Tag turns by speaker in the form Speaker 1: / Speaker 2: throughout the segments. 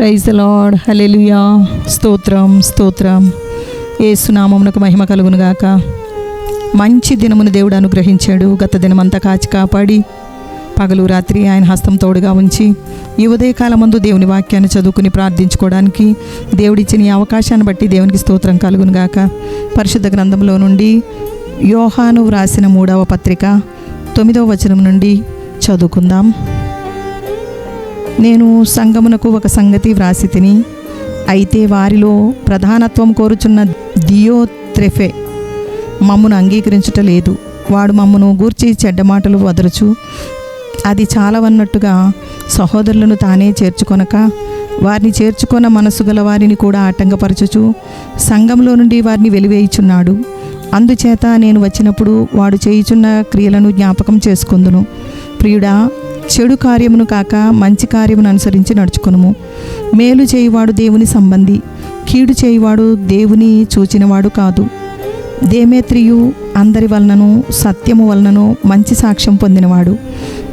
Speaker 1: Praise the lord. హల్లెలూయా. స్తోత్రం స్తోత్రం. యేసు నామమునకు మహిమ కలుగును గాక. మంచి దినమును దేవుడు అనుగ్రహించాడు. గత దినమంతా కాచి కాపాడి పగలు రాత్రి ఆయన హస్తం తోడుగా ఉంచి ఈ ఉదయకాలమందు దేవుని వాక్యాన్ని చదువుకుని ప్రార్థించుకోవడానికి దేవుడిచ్చిన ఈ అవకాశాన్ని బట్టి దేవునికి స్తోత్రం కలుగును గాక. పరిశుద్ధ గ్రంథంలో నుండి యోహాను వ్రాసిన 3వ పత్రిక 9వ వచనం నుండి చదువుకుందాం. నేను సంఘమునకు ఒక సంగతి వ్రాసి తిని, అయితే వారిలో ప్రధానత్వం కోరుచున్న దియోత్రెఫే మమ్మును అంగీకరించుట లేదు. వాడు మమ్మును గూర్చి చెడ్డ మాటలు వదలుచు అది చాలవన్నట్టుగా సహోదరులను తానే చేర్చుకొనక వారిని చేర్చుకొన్న మనసు గల వారిని కూడా ఆటంకపరచుచు సంఘంలో నుండి వారిని వెలివేయుచున్నాడు. అందుచేత నేను వచ్చినప్పుడు వాడు చేయుచున్న క్రియలను జ్ఞాపకం చేసుకుందును. ప్రియుడా, చెడు కార్యమును కాక మంచి కార్యమును అనుసరించి నడుచుకొనుము. మేలు చేయువాడు దేవుని సంబంధి, కీడు చేయువాడు దేవుని చూచినవాడు కాదు. దేమేత్రియు అందరి వలనను సత్యము వలనను మంచి సాక్ష్యం పొందినవాడు.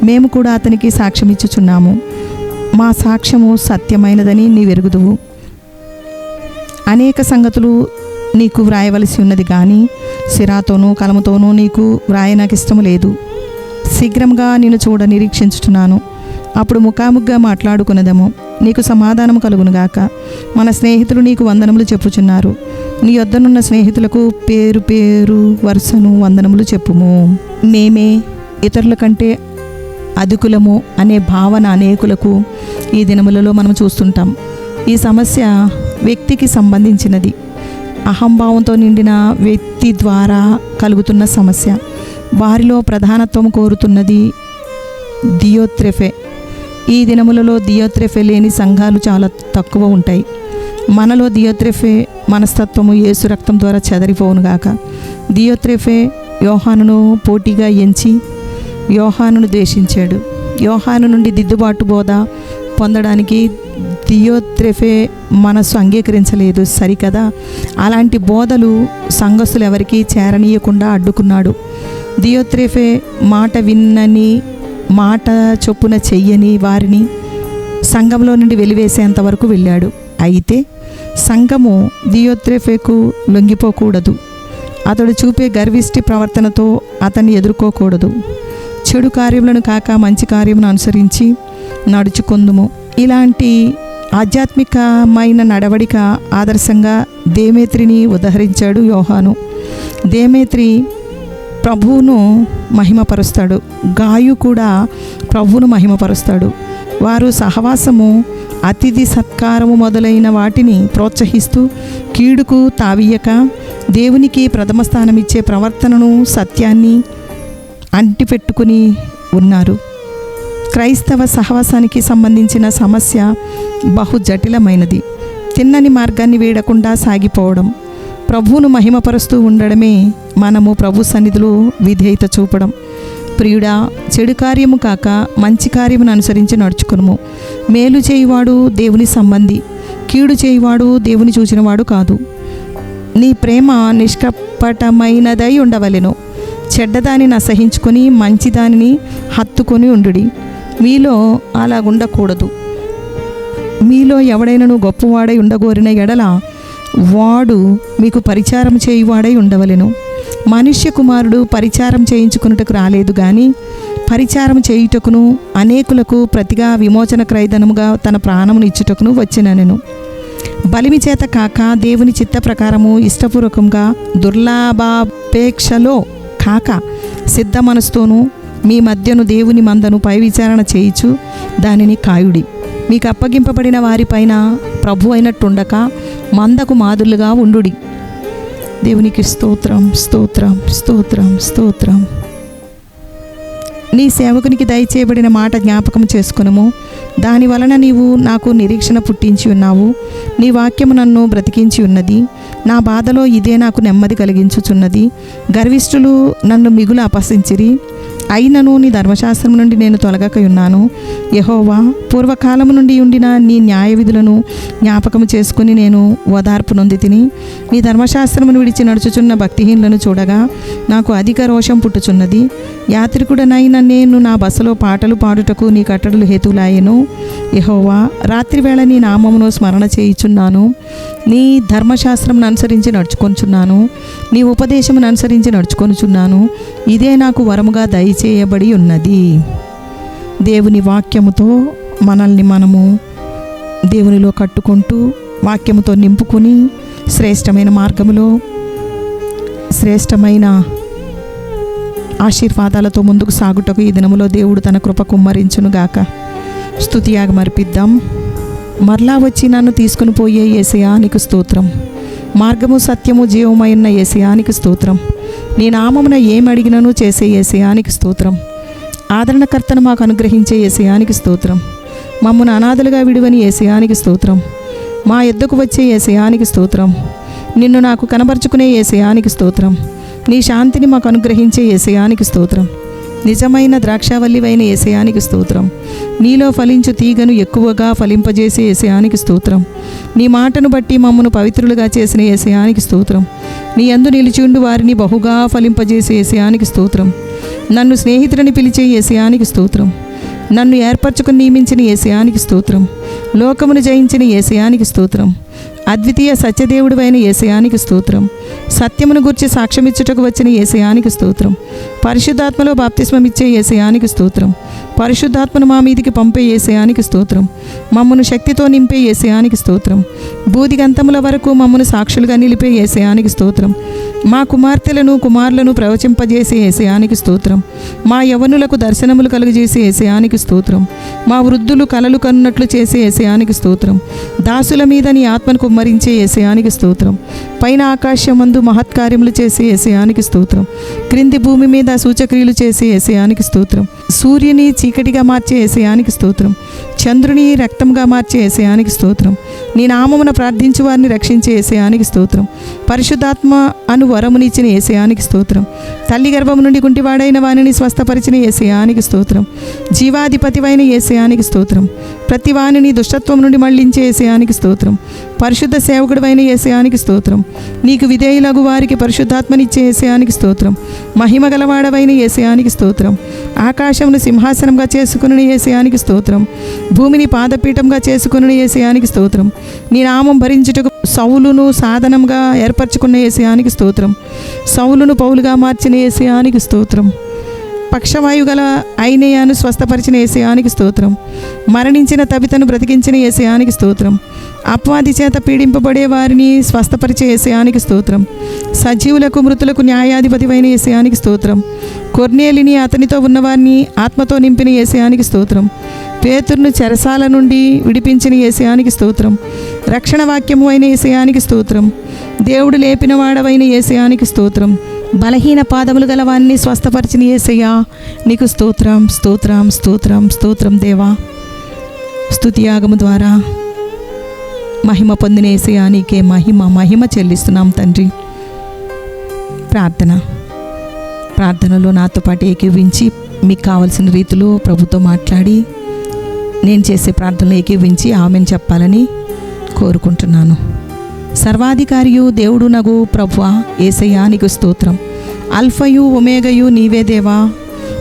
Speaker 1: మేము కూడా అతనికి సాక్ష్యం ఇచ్చుచున్నాము. మా సాక్ష్యము సత్యమైనదని నీవెరుగుదువు. అనేక సంగతులు నీకు వ్రాయవలసి ఉన్నది, కానీ సిరాతోనూ కలముతోనూ నీకు వ్రాయ నాకు ఇష్టము లేదు. శీఘ్రంగా నేను చూడ నిరీక్షించుచున్నాను. అప్పుడు ముఖాముఖిగా మాట్లాడుకున్నదేమో. నీకు సమాధానము కలుగునుగాక. మన స్నేహితులు నీకు వందనములు చెప్పుచున్నారు. నీ యొద్దనున్న స్నేహితులకు పేరు పేరు వరుసను వందనములు చెప్పుము. మేమే ఇతరుల కంటే అధికులము అనే భావన అనేకులకు ఈ దినములలో మనం చూస్తుంటాం. ఈ సమస్య వ్యక్తికి సంబంధించినది. అహంభావంతో నిండిన వ్యక్తి ద్వారా కలుగుతున్న సమస్య. వారిలో ప్రధానత్వం కోరుతున్నది దియోత్రెఫే. ఈ దినములలో దియోత్రెఫే లేని సంఘాలు చాలా తక్కువ ఉంటాయి. మనలో దియోత్రెఫే మనస్తత్వము యేసు రక్తం ద్వారా చెదరిపోవునుగాక. దియోత్రెఫే యోహానును పోటీగా ఎంచి యోహానును ద్వేషించాడు. యోహాను నుండి దిద్దుబాటు బోధ పొందడానికి దియోత్రెఫే మనస్సు అంగీకరించలేదు, సరికదా. అలాంటి బోధలు సంఘస్థులు ఎవరికీ చేరనీయకుండా అడ్డుకున్నాడు. దియోత్రెఫే మాట విన్నని మాట చొప్పున చెయ్యని వారిని సంఘంలో నుండి వెలివేసేంత వరకు వెళ్ళాడు. అయితే సంఘము దియోత్రెఫేకు లొంగిపోకూడదు. అతడు చూపే గర్విష్టి ప్రవర్తనతో అతన్ని ఎదుర్కోకూడదు. చెడు కార్యములను కాక మంచి కార్యమును అనుసరించి నడుచుకుందుము. ఇలాంటి ఆధ్యాత్మికమైన నడవడిక ఆదర్శంగా దేమేత్రిని ఉదహరించాడు యోహాను. దేమేత్రి ప్రభువును మహిమపరుస్తాడు. గాయు కూడా ప్రభువును మహిమపరుస్తాడు. వారు సహవాసము, అతిథి సత్కారము మొదలైన వాటిని ప్రోత్సహిస్తూ కీడుకు తావీయక దేవునికి ప్రథమ స్థానమిచ్చే ప్రవర్తనను, సత్యాన్ని అంటిపెట్టుకుని ఉన్నారు. క్రైస్తవ సహవాసానికి సంబంధించిన సమస్య బహు జటిలమైనది. తిన్నని మార్గాన్ని వీడకుండా సాగిపోవడం, ప్రభువును మహిమపరుస్తూ ఉండడమే మనము ప్రభు సన్నిధిలో విధేయత చూపడం. ప్రియుడా, చెడు కార్యము కాక మంచి కార్యమును అనుసరించి నడుచుకునుము. మేలు చేయువాడు దేవుని సంబంధి, కీడు చేయువాడు దేవుని చూచినవాడు కాదు. నీ ప్రేమ నిష్కపటమైనదై ఉండవలెను. చెడ్డదానిని అసహించుకొని మంచిదానిని హత్తుకొని ఉండుడి. మీలో అలాగుండకూడదు. మీలో ఎవడైనను గొప్పవాడై ఉండగోరిన ఎడల వాడు మీకు పరిచారం చేయువాడై ఉండవలెను. మనుష్య కుమారుడు పరిచారం చేయించుకున్నటకు రాలేదు, కానీ పరిచారం చేయుటకును అనేకులకు ప్రతిగా విమోచన క్రయధనముగా తన ప్రాణమును ఇచ్చుటకును వచ్చిననెను. బలిమి చేత కాక దేవుని చిత్త ప్రకారము ఇష్టపూర్వకంగా దుర్లాభాపేక్షలో కాక సిద్ధ మనసుతోనూ మీ మధ్యను దేవుని మందను పై విచారణ చేయించు దానిని కాయుడి. మీకు అప్పగింపబడిన వారిపైన ప్రభు అయినట్టుండక మందకు మాదిరులుగా ఉండుడి. దేవునికి స్తోత్రం స్తోత్రం స్తోత్రం స్తోత్రం. నీ సేవకునికి దయచేయబడిన మాట జ్ఞాపకం చేసుకునము. దాని వలన నీవు నాకు నిరీక్షణ పుట్టించి ఉన్నావు. నీ వాక్యము నన్ను బ్రతికించి ఉన్నది. నా బాధలో ఇదే నాకు నెమ్మది కలిగించుచున్నది. గర్విష్ఠులు నన్ను మిగులు అపహసించిరి. అయినను నీ ధర్మశాస్త్రం నుండి నేను తొలగకయున్నాను. యెహోవా, పూర్వకాలము నుండి ఉండిన నీ న్యాయ విధులను జ్ఞాపకము చేసుకుని నేను ఓదార్పు నొంది తిని, నీ ధర్మశాస్త్రమును విడిచి నడుచుచున్న భక్తిహీనులను చూడగా నాకు అధిక రోషం పుట్టుచున్నది. యాత్రికుడనైన నేను నా బసలో పాటలు పాడుటకు నీ కట్టడలు హేతులాయెను. యెహోవా, రాత్రివేళ నీ నామమును స్మరణ చేయుచున్నాను. నీ ధర్మశాస్త్రమును అనుసరించి నడుచుకొనుచున్నాను. నీ ఉపదేశమును అనుసరించి నడుచుకొనుచున్నాను. ఇదే నాకు వరముగా దయచేయబడి ఉన్నది. దేవుని వాక్యముతో మనల్ని మనము దేవునిలో కట్టుకుంటూ వాక్యముతో నింపుకుని శ్రేష్టమైన మార్గములో శ్రేష్టమైన ఆశీర్వాదాలతో ముందుకు సాగుటకు ఈ దినములో దేవుడు తన కృప కుమ్మరించునుగాక. స్తుతియాగం అర్పిద్దాం. మరలా వచ్చి నన్ను తీసుకుని పోయే యేసయ్యా నీకు స్తోత్రం. మార్గము సత్యము జీవమైన యేసయ్యా నీకు స్తోత్రం. నీ నామమున ఏమడిగినను చేసే యేసయ్యా నీకు స్తోత్రం. ఆదరణకర్తను మాకు అనుగ్రహించే యేసయ్యా నీకు స్తోత్రం. మమ్మను అనాథలుగా విడువని యేసయ్యా నీకు స్తోత్రం. మా ఎద్దుకు వచ్చే యేసయ్యా నీకు స్తోత్రం. నిన్ను నాకు కనబరుచుకునే యేసయ్యా నీకు స్తోత్రం. నీ శాంతిని మాకు అనుగ్రహించే యేసయ్యా నీకు స్తోత్రం. నిజమైన ద్రాక్షావల్లివైన యేసయ్యా నీకు స్తోత్రం. నీలో ఫలించు తీగను ఎక్కువగా ఫలింపజేసే యేసయ్యా నీకు స్తోత్రం. నీ మాటను బట్టి మమ్మను పవిత్రులుగా చేసిన యేసయ్యా నీకు స్తోత్రం. నీ యందు నిలిచియుండు వారిని బహుగా ఫలింపజేసే యేసయ్యా నీకు స్తోత్రం. నన్ను స్నేహితులని పిలిచే యేసయ్యా నీకు స్తోత్రం. నన్ను ఏర్పరచుకుని నియమించిన యేసయ్యా నీకు స్తోత్రం. లోకమును జయించిన యేసయ్యా నీకు స్తోత్రం. అద్వితీయ సత్యదేవుడివైన యేసయ్యా నీకు స్తోత్రం. సత్యమును గురించి సాక్ష్యమిచ్చుటకు వచ్చిన యేసయ్యా నీకు స్తోత్రం. పరిశుద్ధాత్మలో బాప్తిస్మమిచ్చే యేసయ్యా నీకు స్తోత్రం. పరిశుద్ధాత్మను మా మీదికి పంపే యేసయ్యా నీకు స్తోత్రం. మమ్మను శక్తితో నింపే యేసయ్యా నీకు స్తోత్రం. బూదిగంతముల వరకు మమ్మను సాక్షులుగా నిలిపే యేసయ్యా నీకు స్తోత్రం. మా కుమార్తెలను కుమారులను ప్రవచింపజేసే యేసయ్యా నీకు స్తోత్రం. మా యవ్వనులకు దర్శనములు కలుగజేసే యేసయ్యా నీకు స్తోత్రం. మా వృద్ధులు కలలు కన్నట్లు చేసే యేసయ్యా నీకు స్తోత్రం. దాసుల మీద నీ ఆత్మను కుమ్మరించే యేసయ్యా నీకు స్తోత్రం. పైన ఆకాశమందు మహత్కార్యములు చేసే యేసయ్యా నీకు స్తోత్రం. క్రింది భూమి మీద సూచక్రియలు చేసే యేసయ్యా నీకు స్తోత్రం. సూర్యుని చీకటిగా మార్చే యేసయ్యా నీకు స్తోత్రం. చంద్రుని రక్తంగా మార్చే యేసయ్యా నీకు స్తోత్రం. నీ నామమున ప్రార్థించు వారిని రక్షించే యేసయ్యా నీకు స్తోత్రం. పరిశుద్ధాత్మ అను వరమునిచ్చిన యేసయ్యా నీకు స్తోత్రం. తల్లి గర్భము నుండి గుంటివాడైన వానిని స్వస్థపరిచిన యేసయ్యా నీకు స్తోత్రం. జీవాధిపతివైన యేసయ్యా నీకు స్తోత్రం. ప్రతి వానిని దుష్టత్వం నుండి మళ్లించే యేసయ్యా నీకు స్తోత్రం. పరిశుద్ధ సేవకుడివైన యేసయ్యా నీకు స్తోత్రం. నీకు విధేయులగు వారికి పరిశుద్ధాత్మనిచ్చే యేసయ్యా నీకు స్తోత్రం. మహిమ గలవాడవైన యేసయ్యా నీకు స్తోత్రం. ఆకాశమును సింహాసనంగా చేసుకుని యేసయ్యా నీకు స్తోత్రం. భూమిని పాదపీఠంగా చేసుకుని యేసయ్యా నీకు స్తోత్రం. నీ నామం భరించుటకు సౌలును సాధనంగా ఏర్పరచుకున్న యేసయ్యా నీకు స్తోత్రం. సౌలును పౌలుగా మార్చిన యేసయ్యా నీకు స్తోత్రం. పక్షవాయు గల ఐనేయాను స్వస్థపరిచిన యేసయ్యా నీకు స్తోత్రం. మరణించిన తబితను బ్రతికించిన యేసయ్యా నీకు స్తోత్రం. అపవాది చేత పీడింపబడే వారిని స్వస్థపరిచే యేసయ్యా నీకు స్తోత్రం. సజీవులకు మృతులకు న్యాయాధిపతివైన యేసయ్యా నీకు స్తోత్రం. కొర్నేలిని అతనితో ఉన్నవారిని ఆత్మతో నింపిన యేసయ్యా నీకు స్తోత్రం. పేతురును చెరసాల నుండి విడిపించిన యేసయ్యా నీకు స్తోత్రం. రక్షణ వాక్యము అయిన యేసయ్యా నీకు స్తోత్రం. దేవుడు లేపిన వాడవైన యేసయ్యా నీకు స్తోత్రం. బలహీన పాదములు గల వారిని స్వస్థపరిచిన యేసయ్యా నీకు స్తోత్రం. స్తోత్రం స్తోత్రం స్తోత్రం దేవా. స్తుతియాగము ద్వారా మహిమ పొందిన యేసయ్యా నీకే మహిమ చెల్లిస్తున్నాం తండ్రి. ప్రార్థనలో నాతో పాటు ఏకీవించి మీకు కావలసిన రీతిలో ప్రభుతో మాట్లాడి నేను చేసే ప్రార్థనలు ఏకీవించి ఆమెను చెప్పాలని కోరుకుంటున్నాను. సర్వాధికారియు దేవుడు నగు ప్రభువా యేసయ్యా నీకు స్తోత్రం. అల్ఫయు ఒమేగయు నీవే దేవా.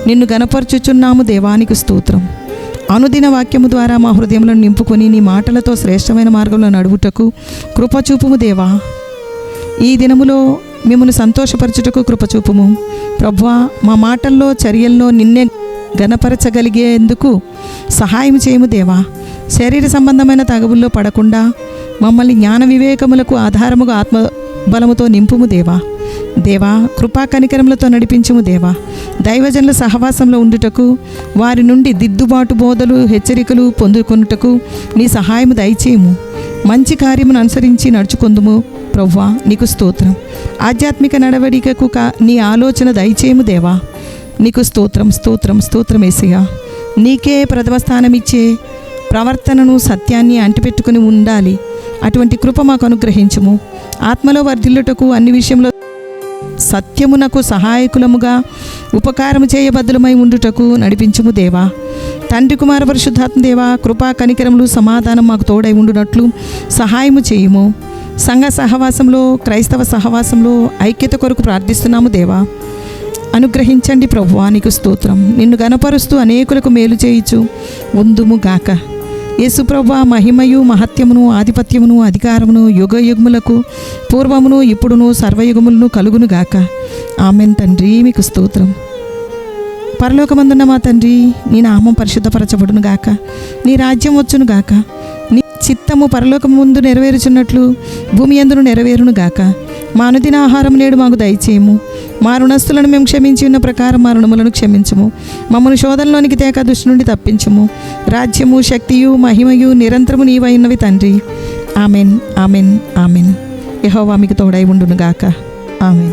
Speaker 1: నిన్ను గణపరచుచున్నాము దేవా నీకు స్తోత్రం. అనుదిన వాక్యము ద్వారా మా హృదయములను నింపుకొని నీ మాటలతో శ్రేష్టమైన మార్గంలో నడువుటకు కృపచూపుము దేవా. ఈ దినములో మిమ్మల్ని సంతోషపరచుటకు కృపచూపుము ప్రభువా. మా మాటల్లో చర్యల్లో నిన్నే గణపరచగలిగేందుకు సహాయం చేయము దేవా. శరీర సంబంధమైన తగవుల్లో పడకుండా మమ్మల్ని జ్ఞాన వివేకములకు ఆధారముగా ఆత్మబలముతో నింపుము దేవా. కృపా కనికరములతో నడిపించుము దేవా. దైవజనుల సహవాసంలో ఉండుటకు వారి నుండి దిద్దుబాటు బోధలు హెచ్చరికలు పొందుకొనుటకు నీ సహాయము దయచేయము. మంచి కార్యమును అనుసరించి నడుచుకుందుము ప్రభువా నీకు స్తోత్రం. ఆధ్యాత్మిక నడవడికకు నీ ఆలోచన దయచేయము దేవా. నీకు స్తోత్రం స్తోత్రం స్తోత్రం యేసయ్యా. నీకే ప్రథమ స్థానం ఇచ్చే ప్రవర్తనను సత్యాన్ని అంటిపెట్టుకుని ఉండాలి. అటువంటి కృప మాకు అనుగ్రహించుము. ఆత్మలో వర్ధిల్లుటకు అన్ని విషయంలో సత్యమునకు సహాయకులముగా ఉపకారము చేయబద్దులమై ఉండుటకు నడిపించుము దేవా. తండ్రి కుమార పరిశుద్ధాత్మ దేవా, కృపా కనికరములు సమాధానం మాకు తోడై ఉండునట్లు సహాయము చేయుము. సంఘ సహవాసంలో, క్రైస్తవ సహవాసంలో ఐక్యత కొరకు ప్రార్థిస్తున్నాము దేవా. అనుగ్రహించండి ప్రభువా, నీకు స్తోత్రం. నిన్ను గనపరుస్తూ అనేకులకు మేలు చేయుచు ఉందుము గాక. యేసు ప్రభువా, మహిమయు మహత్యమును ఆధిపత్యమును అధికారమును యుగయుగములకు పూర్వమును ఇప్పుడును సర్వయుగములను కలుగును గాక. ఆమెన్. తండ్రి మీకు స్తోత్రం. పరలోకమందున్న మా తండ్రి, నీ నామం పరిశుద్ధపరచబడును గాక. నీ రాజ్యం వచ్చును గాక. నీ చిత్తము పరలోకము ముందు నెరవేరుచున్నట్లు భూమి యందును నెరవేరును గాక. మా అనుదిన ఆహారం నేడు మాకు దయచేయము. మా రుణస్థులను మేము క్షమించి ఉన్న ప్రకారం మా రుణములను క్షమించము. మమ్మల్ని శోధనలోనికి తేక దుష్టు నుండి తప్పించము. రాజ్యము, శక్తియు, మహిమయు నిరంతరము నీవై ఉన్నవి తండ్రి. Amen, amen, amen. యెహోవా మీకు తోడై ఉండును గాక. ఆమెన్.